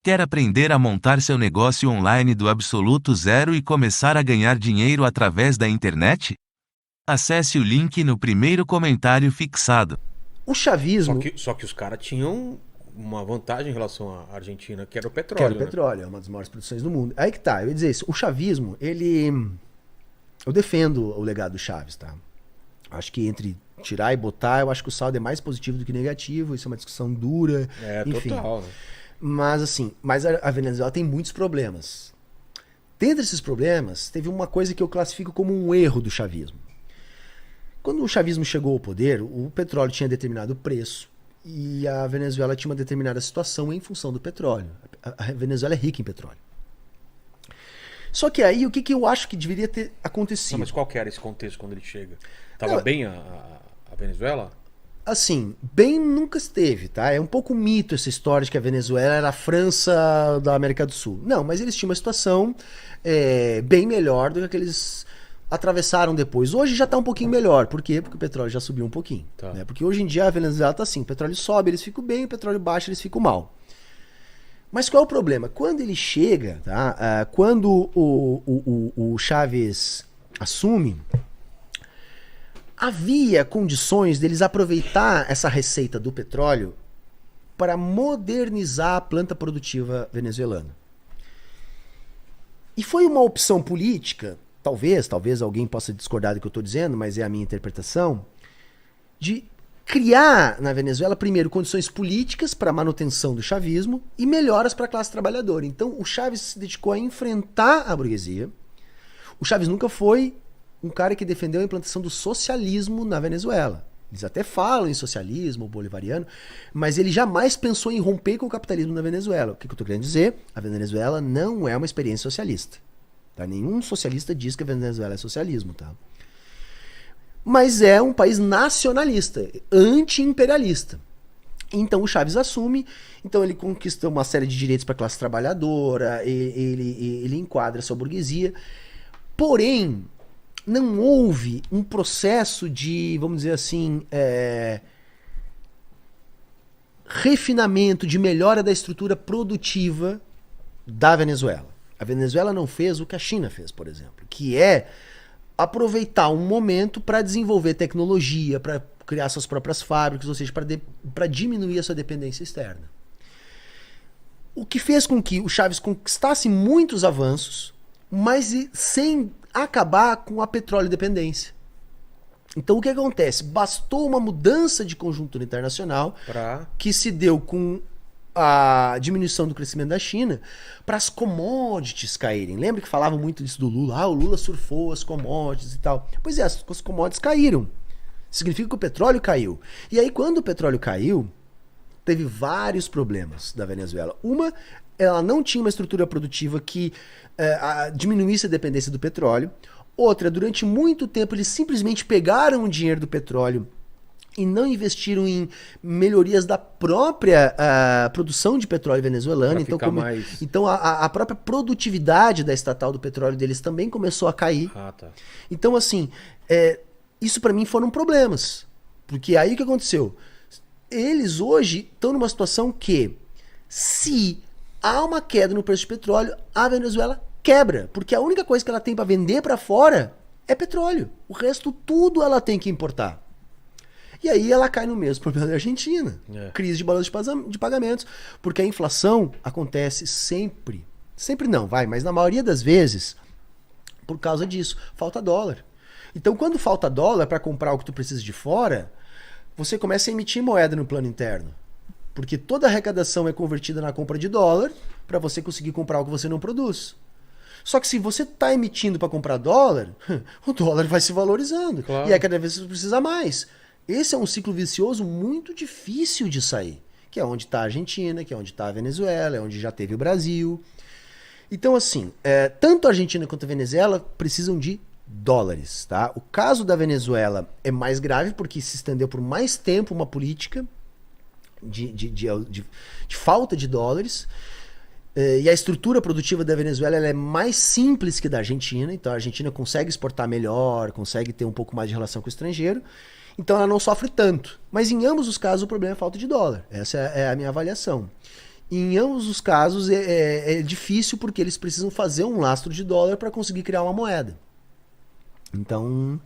Quer aprender a montar seu negócio online do absoluto zero e começar a ganhar dinheiro através da internet? Acesse o link no primeiro comentário fixado. O Só chavismo, que, só que os caras tinham uma vantagem em relação à Argentina, que era o que era o petróleo, né? petróleo, é uma das maiores produções do mundo. Aí que tá, eu ia dizer isso. O chavismo, ele. Eu defendo o legado do Chaves, tá? Acho que entre tirar e botar, eu acho que o saldo é mais positivo do que negativo. Isso é uma discussão dura. É, Enfim. total, né? Mas assim, a Venezuela tem muitos problemas. Dentre esses problemas, teve uma coisa que eu classifico como um erro do chavismo. Quando o chavismo chegou ao poder, o petróleo tinha determinado preço e a Venezuela tinha uma determinada situação em função do petróleo. A Venezuela é rica em petróleo. Só que aí, o que eu acho que deveria ter acontecido? Não, mas qual que era esse contexto quando ele chega? Tava Não, bem a Venezuela? Assim, bem nunca esteve, tá? É um pouco mito essa história de que a Venezuela era a França da América do Sul. Não, mas eles tinham uma situação bem melhor do que eles atravessaram depois. Hoje já tá um pouquinho melhor. Por quê? Porque o petróleo já subiu um pouquinho. Tá. Né? Porque hoje em dia a Venezuela tá assim, o petróleo sobe, eles ficam bem, o petróleo baixa, eles ficam mal. Mas qual é o problema? Quando ele chega, tá? Quando o Chávez assume, havia condições deles aproveitar essa receita do petróleo para modernizar a planta produtiva venezuelana. E foi uma opção política, talvez alguém possa discordar do que eu estou dizendo, mas é a minha interpretação, de criar na Venezuela, primeiro, condições políticas para a manutenção do chavismo e melhoras para a classe trabalhadora. Então, o Chávez se dedicou a enfrentar a burguesia. O Chávez nunca foi um cara que defendeu a implantação do socialismo na Venezuela. Eles até falam em socialismo bolivariano, mas ele jamais pensou em romper com o capitalismo na Venezuela. O que eu estou querendo dizer? A Venezuela não é uma experiência socialista. Tá? Nenhum socialista diz que a Venezuela é socialismo. Tá? Mas é um país nacionalista, anti-imperialista. Então o Chávez assume, então ele conquista uma série de direitos para a classe trabalhadora, ele enquadra a sua burguesia. Porém, não houve um processo de, vamos dizer assim, refinamento, de melhora da estrutura produtiva da Venezuela. A Venezuela não fez o que a China fez, por exemplo, que é aproveitar um momento para desenvolver tecnologia, para criar suas próprias fábricas, ou seja, para diminuir a sua dependência externa. O que fez com que o Chávez conquistasse muitos avanços, mas sem acabar com a petróleo dependência. Então o que acontece? Bastou uma mudança de conjuntura internacional que se deu com a diminuição do crescimento da China para as commodities caírem. Lembra que falavam muito disso do Lula? Ah, o Lula surfou as commodities e tal. Pois é, as commodities caíram. Significa que o petróleo caiu. E aí quando o petróleo caiu, teve vários problemas da Venezuela. Uma, ela não tinha uma estrutura produtiva que diminuísse a dependência do petróleo. Outra, durante muito tempo eles simplesmente pegaram o dinheiro do petróleo e não investiram em melhorias da própria produção de petróleo venezuelana. Então a própria produtividade da estatal do petróleo deles também começou a cair. Tá. Então, assim, isso para mim foram problemas. Porque aí o que aconteceu? Eles hoje estão numa situação que, se há uma queda no preço de petróleo, a Venezuela quebra. Porque a única coisa que ela tem para vender para fora é petróleo. O resto tudo ela tem que importar. E aí ela cai no mesmo problema da Argentina. Crise de balanço de pagamentos. Porque a inflação acontece sempre. Sempre não, mas na maioria das vezes, por causa disso, falta dólar. Então quando falta dólar para comprar o que tu precisa de fora, você começa a emitir moeda no plano interno. Porque toda a arrecadação é convertida na compra de dólar para você conseguir comprar o que você não produz. Só que se você está emitindo para comprar dólar, o dólar vai se valorizando. Claro. E aí cada vez você precisa mais. Esse é um ciclo vicioso muito difícil de sair. Que é onde está a Argentina, que é onde está a Venezuela, é onde já teve o Brasil. Então, assim, tanto a Argentina quanto a Venezuela precisam de dólares. Tá? O caso da Venezuela é mais grave porque se estendeu por mais tempo uma política de falta de dólares. E a estrutura produtiva da Venezuela ela é mais simples que da Argentina. Então a Argentina consegue exportar melhor, consegue ter um pouco mais de relação com o estrangeiro. Então ela não sofre tanto. Mas em ambos os casos o problema é a falta de dólar. Essa é a minha avaliação. E em ambos os casos é difícil porque eles precisam fazer um lastro de dólar para conseguir criar uma moeda. Então,